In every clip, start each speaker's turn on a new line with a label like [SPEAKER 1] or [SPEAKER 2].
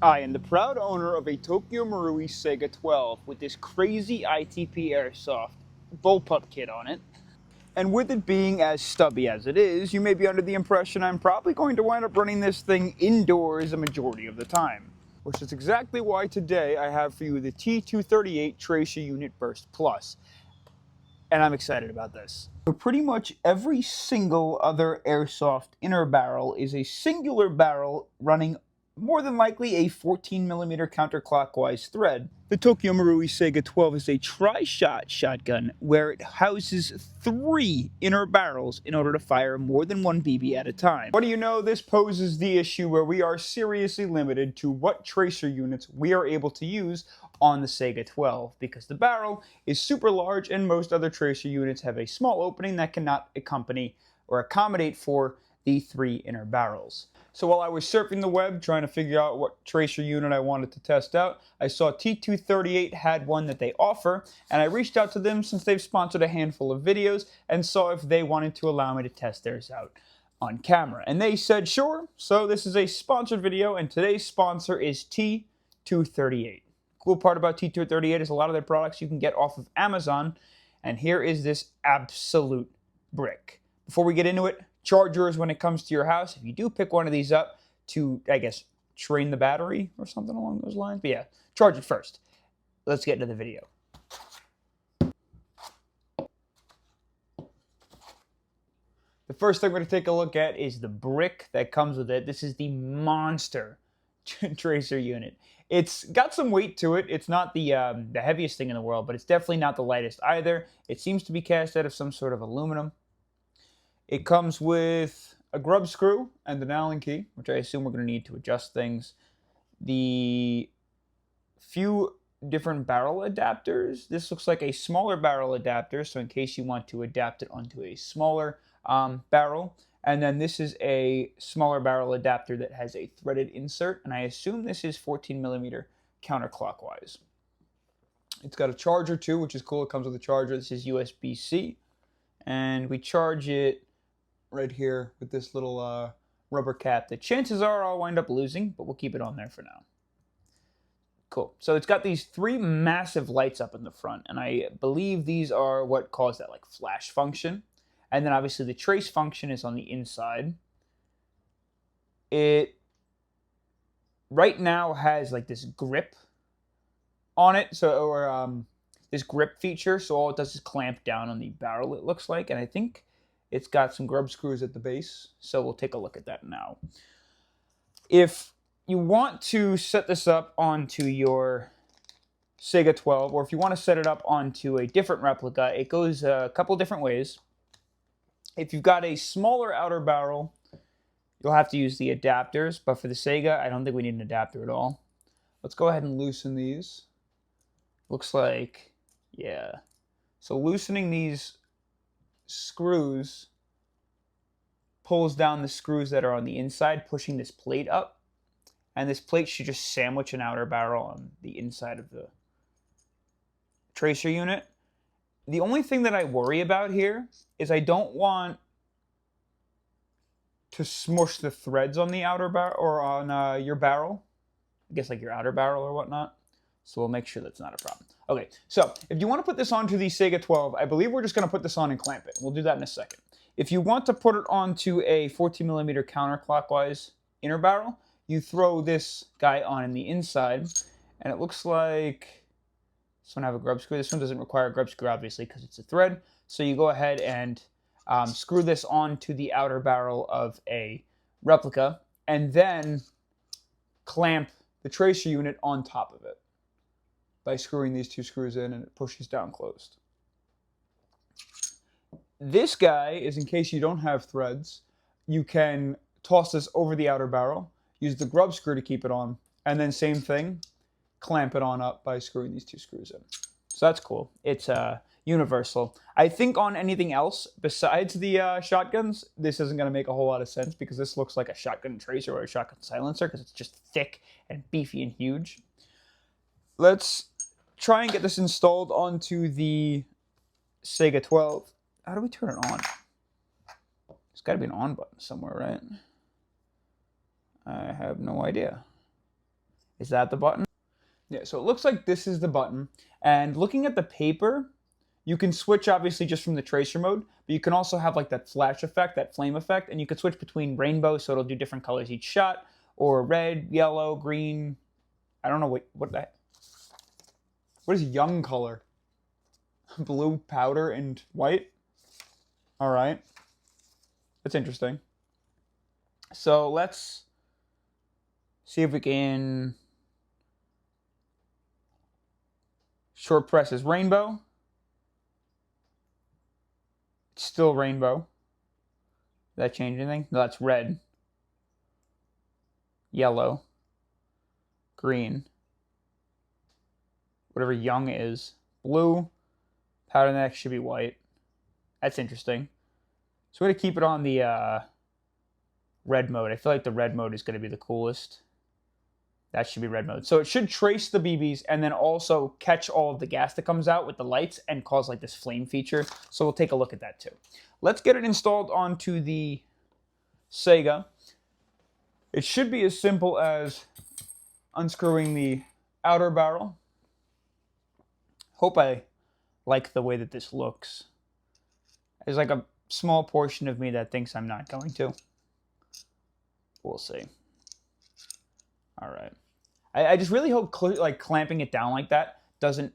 [SPEAKER 1] I am the proud owner of a Tokyo Marui Saiga-12 with this crazy ITP airsoft bullpup kit on it. And with it being as stubby as it is, you may be under the impression I'm probably going to wind up running this thing indoors a majority of the time. Which is exactly why today I have for you the T238 Tracer Unit Burst Plus. And I'm excited about this. So pretty much every single other airsoft inner barrel is a singular barrel running more than likely a 14mm counterclockwise thread. The Tokyo Marui Saiga-12 is a tri-shot shotgun where it houses 3 inner barrels in order to fire more than one BB at a time. What do you know, this poses the issue where we are seriously limited to what tracer units we are able to use on the Saiga-12 because the barrel is super large and most other tracer units have a small opening that cannot accompany or accommodate for the 3 inner barrels. So while I was surfing the web trying to figure out what tracer unit I wanted to test out, I saw T238 had one that they offer, and I reached out to them since they've sponsored a handful of videos and saw if they wanted to allow me to test theirs out on camera. And they said sure, so this is a sponsored video, and today's sponsor is T238. Cool part about T238 is a lot of their products you can get off of Amazon, and here is this absolute brick. Before we get into it, chargers when it comes to your house. If you do pick one of these up to, I guess, train the battery or something along those lines. But yeah, charge it first. Let's get into the video. The first thing we're going to take a look at is the brick that comes with it. This is the monster tracer unit. It's got some weight to it. It's not the heaviest thing in the world, but it's definitely not the lightest either. It seems to be cast out of some sort of aluminum. It comes with a grub screw and an Allen key, which I assume we're going to need to adjust things. The few different barrel adapters. This looks like a smaller barrel adapter, so in case you want to adapt it onto a smaller barrel. And then this is a smaller barrel adapter that has a threaded insert, and I assume this is 14mm counterclockwise. It's got a charger too, which is cool. It comes with a charger. This is USB-C, and we charge it right here with this little rubber cap that chances are I'll wind up losing, but we'll keep it on there for now. Cool. So it's got these 3 massive lights up in the front, and I believe these are what cause that like flash function. And then obviously the trace function is on the inside. It right now has like this grip on it, so this grip feature. So all it does is clamp down on the barrel, it looks like, and I think it's got some grub screws at the base, so we'll take a look at that now. If you want to set this up onto your Saiga-12, or if you want to set it up onto a different replica, it goes a couple different ways. If you've got a smaller outer barrel, you'll have to use the adapters, but for the Saiga, I don't think we need an adapter at all. Let's go ahead and loosen these. Looks like, yeah. So loosening these screws pulls down the screws that are on the inside, pushing this plate up, and this plate should just sandwich an outer barrel on the inside of the tracer unit. The only thing that I worry about here is I don't want to smush the threads on the outer barrel or on your barrel, I guess like your outer barrel or whatnot. So we'll make sure that's not a problem. Okay, so if you want to put this onto the Saiga-12, I believe we're just going to put this on and clamp it. We'll do that in a second. If you want to put it onto a 14mm counterclockwise inner barrel, you throw this guy on in the inside, and it looks like this one have a grub screw. This one doesn't require a grub screw, obviously, because it's a thread. So you go ahead and screw this onto the outer barrel of a replica, and then clamp the tracer unit on top of it by screwing these 2 screws in, and it pushes down closed. This guy is in case you don't have threads. You can toss this over the outer barrel, use the grub screw to keep it on, and then same thing, clamp it on up by screwing these 2 screws in. So that's cool. It's universal. I think on anything else besides the shotguns, this isn't going to make a whole lot of sense because this looks like a shotgun tracer or a shotgun silencer because it's just thick and beefy and huge. Let's try and get this installed onto the Saiga-12. How do we turn it on? There's got to be an on button somewhere, right? I have no idea. Is that the button? Yeah, so it looks like this is the button. And looking at the paper, you can switch obviously just from the tracer mode, but you can also have like that flash effect, that flame effect, and you can switch between rainbow, so it'll do different colors each shot, or red, yellow, green. I don't know what is young color? Blue, powder, and white. All right, that's interesting. So let's see if we can. Short press is rainbow. It's still rainbow. Did that change anything? No, that's red. Yellow. Green. Whatever young is. Blue. Powder neck should be white. That's interesting. So we're going to keep it on the red mode. I feel like the red mode is going to be the coolest. That should be red mode. So it should trace the BBs and then also catch all of the gas that comes out with the lights and cause like this flame feature. So we'll take a look at that too. Let's get it installed onto the Saiga. It should be as simple as unscrewing the outer barrel. Hope I like the way that this looks. There's like a small portion of me that thinks I'm not going to. We'll see. All right. I just really hope like clamping it down like that doesn't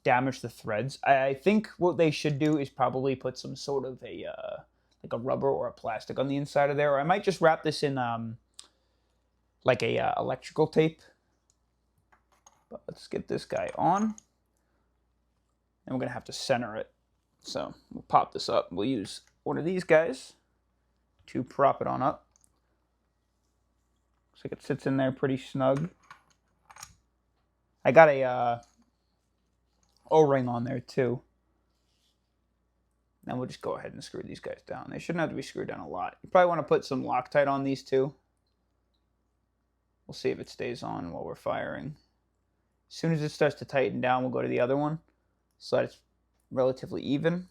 [SPEAKER 1] damage the threads. I think what they should do is probably put some sort of a like a rubber or a plastic on the inside of there. Or I might just wrap this in like a electrical tape. But let's get this guy on. And we're going to have to center it. So we'll pop this up. We'll use one of these guys to prop it on up. Looks like it sits in there pretty snug. I got a O-ring on there too. Then we'll just go ahead and screw these guys down. They shouldn't have to be screwed down a lot. You probably want to put some Loctite on these too. We'll see if it stays on while we're firing. As soon as it starts to tighten down, we'll go to the other one so that it's relatively even.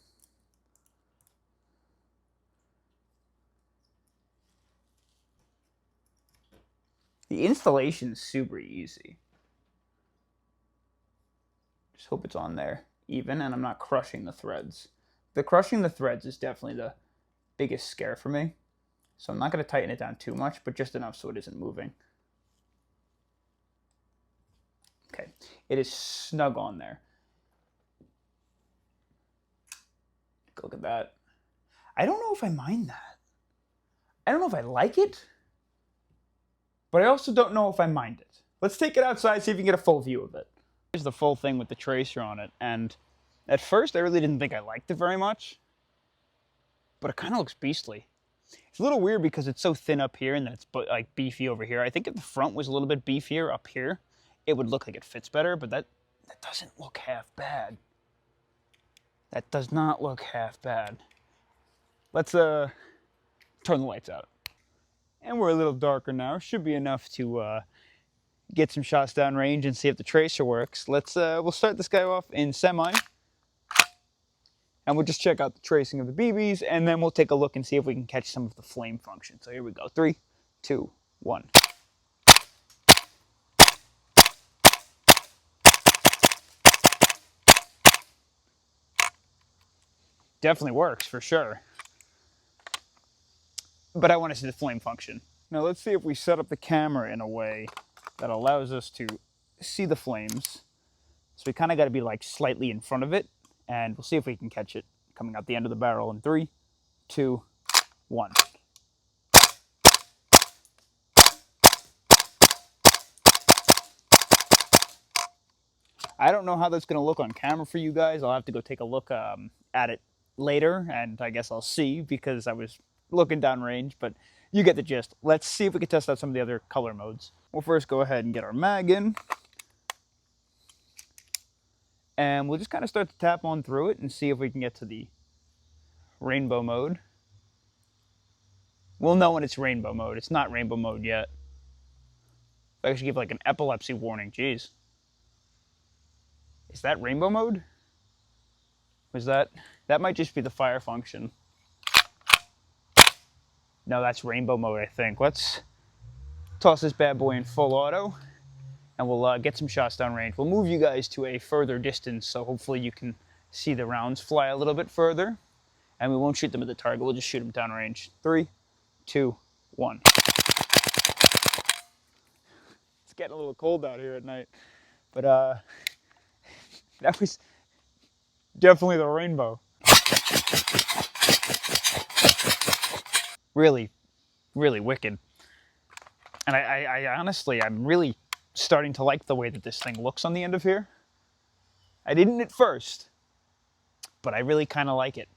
[SPEAKER 1] The installation is super easy. Just hope it's on there even and I'm not crushing the threads. The crushing the threads is definitely the biggest scare for me. So I'm not going to tighten it down too much, but just enough so it isn't moving. Okay, it is snug on there. Look at that. I don't know if I mind that. I don't know if I like it, but I also don't know if I mind it. Let's take it outside, see if you can get a full view of it. Here's the full thing with the tracer on it, and at first I really didn't think I liked it very much, but it kind of looks beastly. It's a little weird because it's so thin up here and then it's like beefy over here. I think if the front was a little bit beefier up here, it would look like it fits better, but that doesn't look half bad. That does not look half bad. Let's turn the lights out. And we're a little darker now. Should be enough to get some shots down range and see if the tracer works. We'll start this guy off in semi. And we'll just check out the tracing of the BBs, and then we'll take a look and see if we can catch some of the flame function. So here we go. 3, 2, 1. Definitely works, for sure. But I want to see the flame function. Now let's see if we set up the camera in a way that allows us to see the flames. So we kind of got to be like slightly in front of it, and we'll see if we can catch it coming out the end of the barrel in 3, 2, 1. I don't know how that's going to look on camera for you guys. I'll have to go take a look at it later, and I guess I'll see because I was looking downrange, but you get the gist. Let's see if we can test out some of the other color modes. We'll first go ahead and get our mag in, and we'll just kind of start to tap on through it and see if we can get to the rainbow mode. We'll know when it's rainbow mode. It's not rainbow mode yet. I should give like an epilepsy warning. Jeez. Is that rainbow mode? Was that might just be the fire function. No, that's rainbow mode, I think. Let's toss this bad boy in full auto, and and we'll get some shots downrange. We'll move you guys to a further distance, so hopefully you can see the rounds fly a little bit further. And we won't shoot them at the target, we'll just shoot them downrange. 3, 2, 1. It's getting a little cold out here at night. But that was definitely the rainbow. Really, really wicked. And I honestly, I'm really starting to like the way that this thing looks on the end of here. I didn't at first, but I really kind of like it.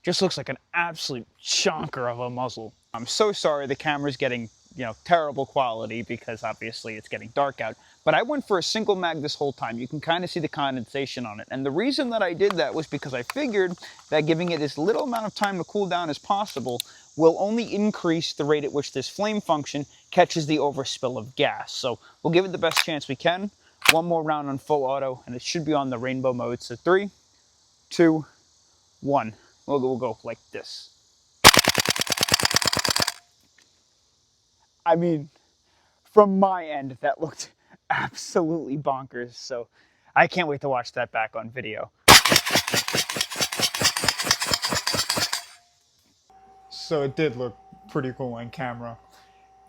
[SPEAKER 1] Just looks like an absolute chonker of a muzzle. I'm so sorry the camera's getting, terrible quality because obviously it's getting dark out. But I went for a single mag this whole time. You can kind of see the condensation on it. And the reason that I did that was because I figured that giving it as little amount of time to cool down as possible will only increase the rate at which this flame function catches the overspill of gas. So we'll give it the best chance we can. One more round on full auto, and it should be on the rainbow mode. So 3, 2, 1. We'll go like this. I mean, from my end, that looked absolutely bonkers. So I can't wait to watch that back on video. So it did look pretty cool on camera.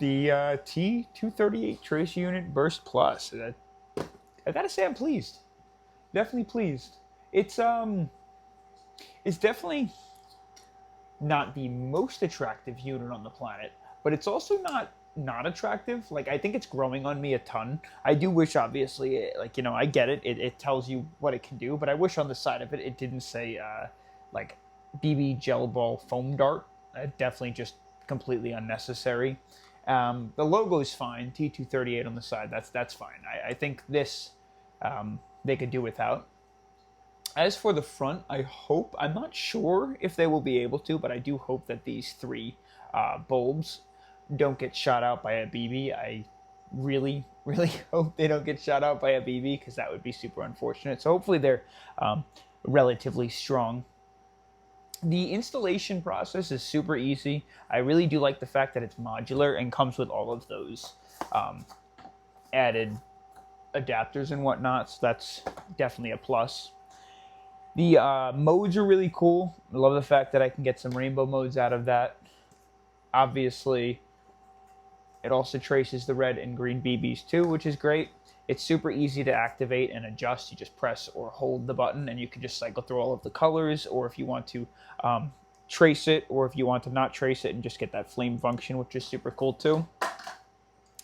[SPEAKER 1] The T238 Trace Unit Burst Plus. I gotta say I'm pleased. Definitely pleased. It's definitely not the most attractive unit on the planet, but it's also not attractive. Like, I think it's growing on me a ton. I do wish, obviously, I get it. It tells you what it can do, but I wish on the side of it, it didn't say, like, BB gel ball foam dart. Definitely just completely unnecessary. The logo's fine. T238 on the side. That's fine. I think this they could do without. As for the front, I'm not sure if they will be able to, but I do hope that these 3 bulbs don't get shot out by a BB. I really, really hope they don't get shot out by a BB, because that would be super unfortunate. So hopefully they're relatively strong. The installation process is super easy. I really do like the fact that it's modular and comes with all of those added adapters and whatnot, so that's definitely a plus. The modes are really cool. I love the fact that I can get some rainbow modes out of that. Obviously, it also traces the red and green BBs too, which is great. It's super easy to activate and adjust. You just press or hold the button and you can just cycle through all of the colors, or if you want to trace it, or if you want to not trace it and just get that flame function, which is super cool too.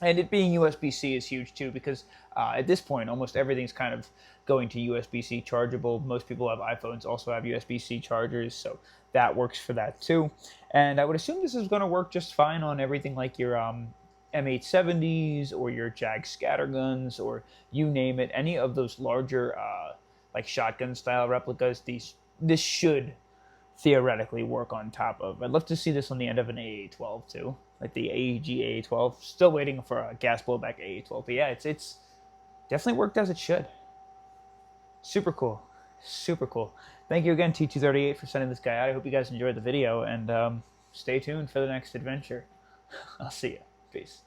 [SPEAKER 1] And it being USB-C is huge too, because at this point, almost everything's kind of going to USB-C chargeable. Most people have iPhones, also have USB-C chargers, so that works for that too. And I would assume this is going to work just fine on everything like your M870s or your Jag scatterguns, or you name it. Any of those larger like shotgun-style replicas, this should theoretically work on top of. I'd love to see this on the end of an AA-12 too, like the AEG AA-12. Still waiting for a gas blowback AA-12, but yeah, it's definitely worked as it should. Super cool, super cool. Thank you again, T238, for sending this guy out. I hope you guys enjoyed the video, and stay tuned for the next adventure. I'll see you. Peace.